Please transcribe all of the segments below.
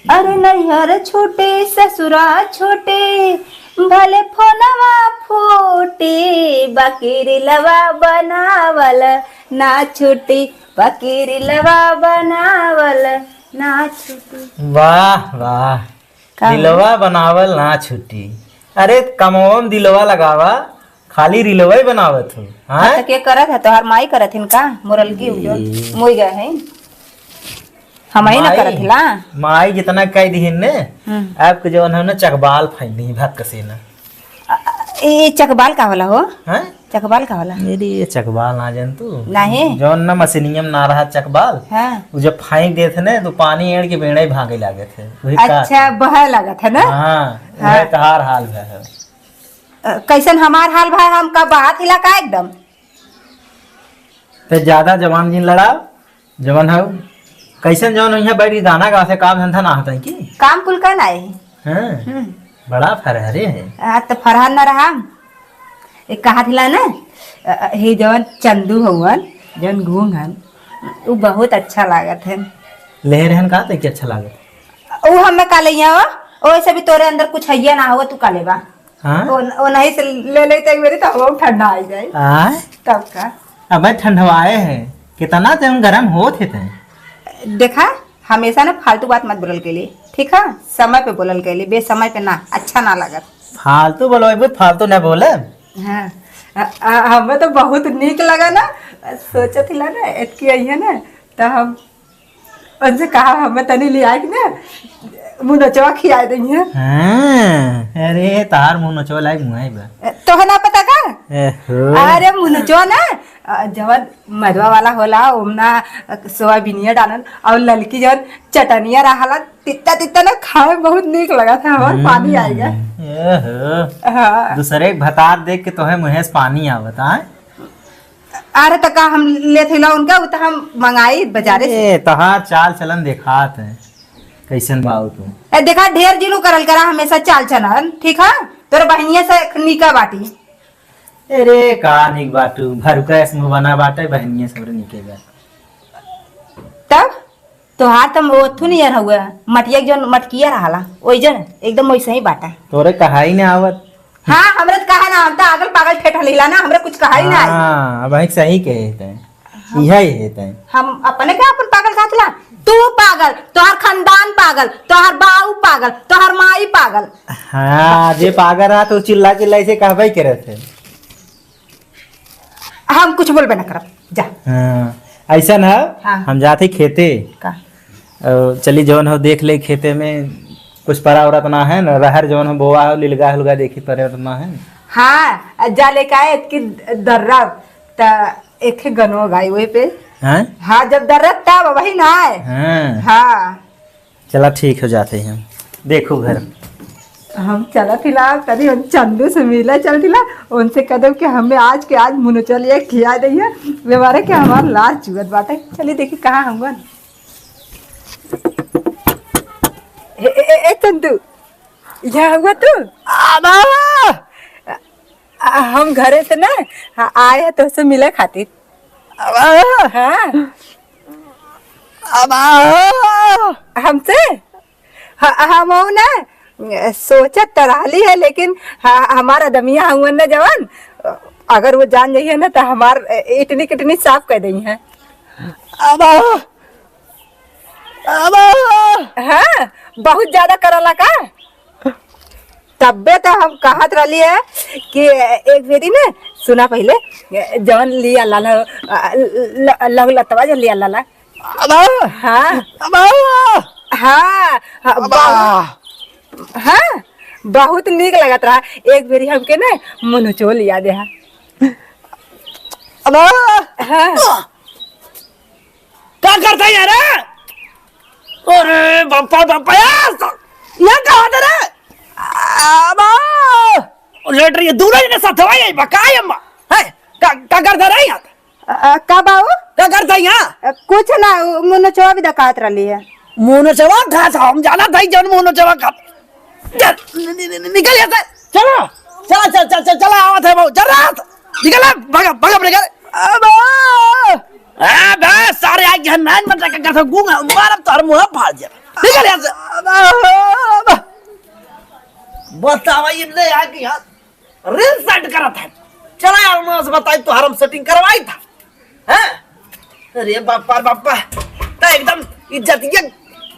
अरे नैहर छोटे ससुरा छोटे भले फोनवा फूटे बकीरी लवा बनावल ना छूटी बकीरी लवा बनावल ना छूटी। वाह वाह, दिलवा बनावल ना छुट्टी। अरे कमोम दिलवा लगावा, खाली रिलवा ही बनावत हो। हाँ तो के करत है तोहार माई करत हिन का मोरल की जो मोई गए हैं हम ही ना करत हिला। माई जितना कह दिहिन ने आपके जवन है ना चकबाल फैली भात कसे ना। ये चकबाल का होला हो? हैं चकबाल का होला? मेरी ये चकबाल ना जान तू नहीं जौन ना मशीनियम ना रहा चकबाल। हाँ। वो जब फाइक देते ने तो पानी एड़ के बेड़े भागे लागे थे वही अच्छा बह लगा था ना। हाँ वही तहार हाल है। कैसन हमार हाल भाई हम का बात हिला का एकदम तो ज्यादा जवान जिन लड़ाओ जवान है कैसन जवान यहाँ बैठ के गाना गा से काम धंधा ना होता है की काम कुल कर आए हाँ बड़ा फरहरे है। तो फरहान न रहा एक कहा थिला ना हे जवन चंदू हवन जवन घूंग हन वो बहुत अच्छा लागत है। लहर हन का कि अच्छा लागत वो हमें का लिया वैसे भी तोरे अंदर कुछ है ना हो तू का लेबा। हाँ वो नहीं से ले लेते मेरे तो वो ठंडा आ जाए तब का। अब ठंडवाए हैं कितना ते गरम होते थे। देखा हमेशा ना फालतू बात मत बोलल के लिए ठीक है समय पे बोलल के लिए बेसमय पे ना अच्छा ना लगत। फालतू बोलो फालतू ना बोले। हाँ हमें तो बहुत नीक लगा ना सोचा थिला ना इतकी आई है ना तो हम उनसे कहा हमें तनी ले आए ना मुँह नचवा खिया देंगे। हाँ अरे तार मुँह नचवा लायक मुँह तो है ना पता का अरे मुँह नचवा ना जवन मधुआ वाला होला ओमना सोयाबीनिया डालन और ललकी जवन चटनिया रहा तित्ता तित्ता ना खाए बहुत नीक लगा था हमारे पानी आएगा। हाँ। दूसरे भतार देख के तो है मुँह से पानी आवत है। अरे तो का हम ले थे उनका वो तो हम मंगाई बाजारे से। तहार चाल चलन देखात है कैसन बाऊ तू देखा ढेर जिलू करल करा हमेशा चाल चलन ठीक है तोर बहनिया से निका बाटी। अरे का निक बाटू भरुका मुँह बना बाटे बहनिया सब निकेगा तब तोहार तुम ओथु नहीं यार हुआ मटिया जो मटकिया रहा ओइ जन एकदम वैसे ही बाटा तोरे कहा ही ना आवत। हाँ हमरे तो कहा ना हम तो अगल पागल ठेठा लीला ना हमरे कुछ कहा ही ना। हाँ अब सही कहते हैं यही है हम अपने क्या अपन पागल कहला तू पागल तोहार खानदान पागल तोहार बाऊ पागल तोहार माई पागल। हाँ जे पागल रहा तो चिल्ला चिल्ला से कहबे करे थे। हम कुछ बोलबे ना करब जा। हाँ ऐसा है। हाँ। हम जाते खेते का चली जौन हो देख ले खेते में कुछ परा उरा ना है ना रहर जौन हो बोआ हो लिलगा हुलगा देखी परे ना है। हाँ जा लेके आए कि दर्रा त एक गनो गाय वही पे। हाँ हाँ जब दर्रत तब वही ना है। हाँ हाँ चला ठीक हो जाते हैं हम देखो घर हम चला थिला कभी हम चंदू से मिला चल थिला उनसे कदम के हमें आज के आज मुँह चलिए खिया दिया व्यवहार के हमारा लाश चुगत बाटे। चलिए देखिए कहाँ हम चंदू यहाँ हुआ तू हम घरे से ना आए तो से मिले खातिर। हाँ हमसे हम ना सोचा तराली है लेकिन हमारा दमिया हुआ ना जवान अगर वो जान जाइए ना तो हमार इतनी कितनी साफ कर दी है। हाँ बहुत ज्यादा करला का तब्बे तो हम कहत रही है कि एक बेरी ने सुना पहले जवन लिया लाला लग लतवा जो लिया लाला। हाँ हाँ हाँ बहुत नीक लगत रहा एक बेरी हमके ना मुँह चो लिया दे। हाँ क्या करता है यार? अरे बापा बापा यार यहाँ कहाँ था रे? लेटर ये दूल्हा जी ने साथ हवाई बकाई अम्मा है क्या करता रहा यहाँ? का बाबू क्या करता है यहाँ? कुछ ना मुँह चो भी दकात रही है। मुँह चवा खा था हम जाना था जन मुँह चवा खा निकल यहाँ से चलो चला चल चल चल चला आवा थे वो चल रहा निकल भागा भागा अपने घर। बस सारे आज जहन्नान मत रखा था गूंगा मारा तार मुँह फाड़ दिया। निकल यहाँ से। बतावा ये ले आके यार रील सेट करा था। चला यार मैं उसे बताई तो हरम सेटिंग करवाई था। हैं? अरे बापा बापा तो एकदम इज्जत ये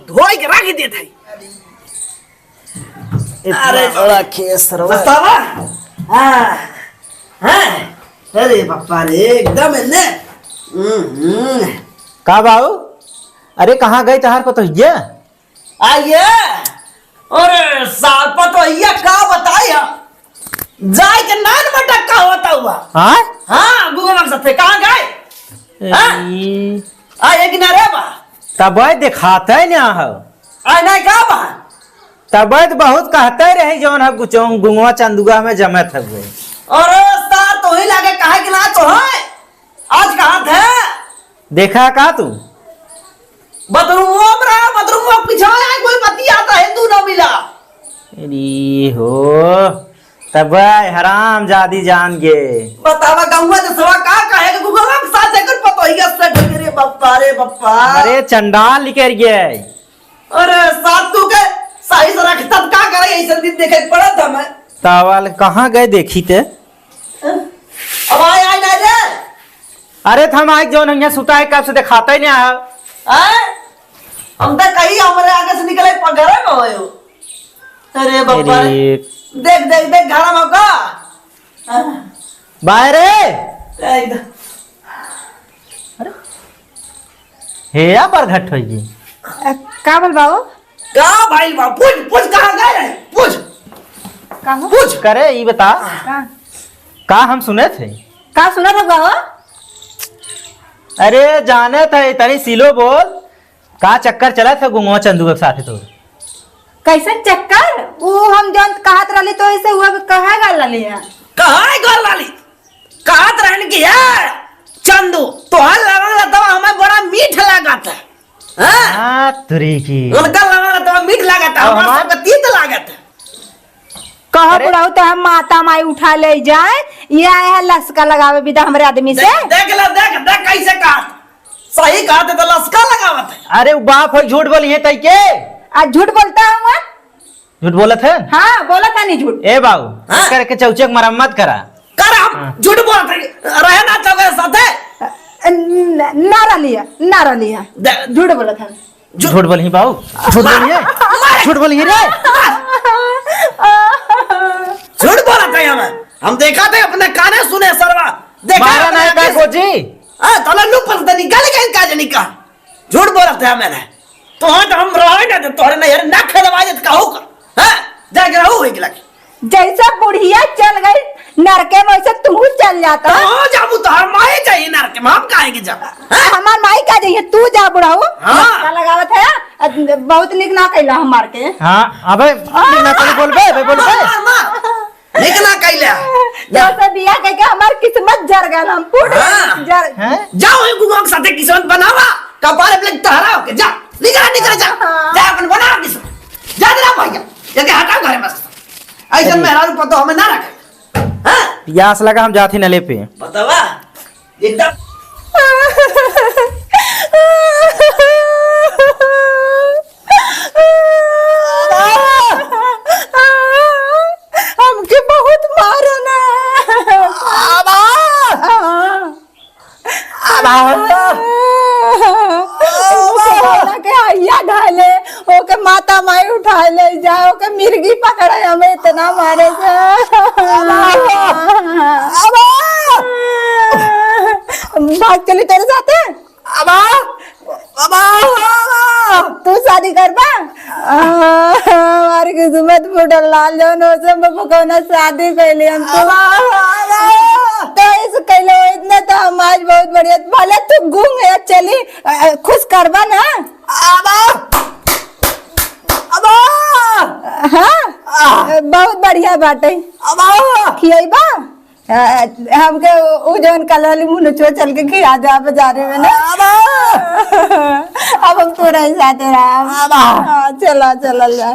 धोई के रख दे था। अरे बड़ा केस बतावा। हाँ हाँ अरे बापा रे एकदम इन्ने का बाबू अरे कहाँ गए तहार को तो ये आइए अरे साल पर तो ये का बताया जाए के नान मटक का होता हुआ। हाँ हाँ गूगल से कहाँ गए आए किनारे बा तब दिखाते ना हो आए नहीं का बा तब बहुत कहते रहे जौन है कुछ गुंगवा चंदुआ में जमत है। अरे सार तो ही लगे कहा कि ना तो है आज कहाँ थे देखा का तू बदरूम में पीछे आए कोई पति आता है तू ना मिला। अरे हो तब हराम जादी जान गे बतावा गंगा तो सवा का कहे गूगल के साथ जाकर पता ही सेट रे बापा रे बापा। अरे चंडाल निकल गए। अरे साथ तू के सही से रख तब का करे ऐसे दिन देखे पड़ा था मैं तावल कहाँ गए देखी ते अब आए ना रे अरे थम आज जो नहीं सुता है कब से दिखाता ही नहीं आया। हम तो कहीं हमारे आगे से निकले पगड़े में हो। अरे बाबा देख देख देख घड़ा मौका बाहर हे या बरघट हो जी का बोल बाबू का भाई बा पूछ पूछ कहाँ गए रे पूछ का हो पूछ करे ये बता का का हम सुने थे का सुना था बाबू अरे जाने थे तनी सिलो बोल का चक्कर चला था गुंगवा चंदू के साथ तो कैसन चक्कर वो हम जौन कहत रहली तो ऐसे हुआ कहा गल रहली है कहाँ गल लाली कहत रहने की है चंदू तोहर लगल तो हमें बड़ा मीठ लगा था। हाँ तुरी की उनका लगल तो मीठ लगा था हमारा सबका तीत लगा था। कहा बुढ़ाऊ तो हम माता माई उठा ले जाए ये आए है लस्का लगावे विदा हमारे आदमी से देख ले देख देख कैसे कहा सही कहा तो लस्का लगावत है। अरे बाप है झूठ बोली है तई के आज झूठ बोलता हूँ झूठ बोलत है। हाँ बोला था नहीं झूठ ए बाबू हाँ? करके चौचक मरम्मत करा कर हम झूठ बोलत है रहे ना चौके साथे नारा लिया झूठ बोला था झूठ बोली बाबू झूठ बोली है झूठ बोली है रे झूठ बोलत है हम देखा थे अपने काने सुने सरवा देखा मारा नहीं का कोची हां तला लू पर निकाल के का जनी का झूठ बोलत है मैंने तो हम रहे ना तोरे ने यार ना खलवाजत कहू का हां जाके रहू होई लगे जैसा बुढ़िया चल गई नरके में वैसे तू चल जाता तो जाबू तो हम माए चाहिए नर के हम काहे के जा हमार माई का जाइए तू जा बुढ़ाऊ हाँ। का लगावत है बहुत निक ना कैला हम मार के हाँ अबे ना कोई बोलबे निकला कैला जैसे बिया कह के हमार किस्मत जर गल हम पूरे हाँ। जर हैं जाओ ये गुगल के साथे किस्मत बनावा कपारे पे तहरा के जा निकल जा जा अपन बना किस्मत जा जरा भैया ये हटाओ घरे बस ऐसा मेरा रूप तो हमें ना रखे हां प्यास लगा हम जाती नले पे बतावा एकदम हमके बहुत मारो ना के हैया ढाले ओके माता माई उठा ले जाओ के मिर्गी पकड़े हमें इतना मारे से भाग चली तेरे साथ तू शादी करबा हमारी किस्मत फुटल लाल जौन से बकौना शादी कैली हम तो इस कैले इतने तो हम आज बहुत बढ़िया भले तू घूम गया चली खुश करबा ना हाँ बहुत बढ़िया बाटे खियाबा हमके उ जौन कलर मुँह नचो चल के खिया दे बाजारे में ना अब हम तोरा ही साथ रहा चला चला जा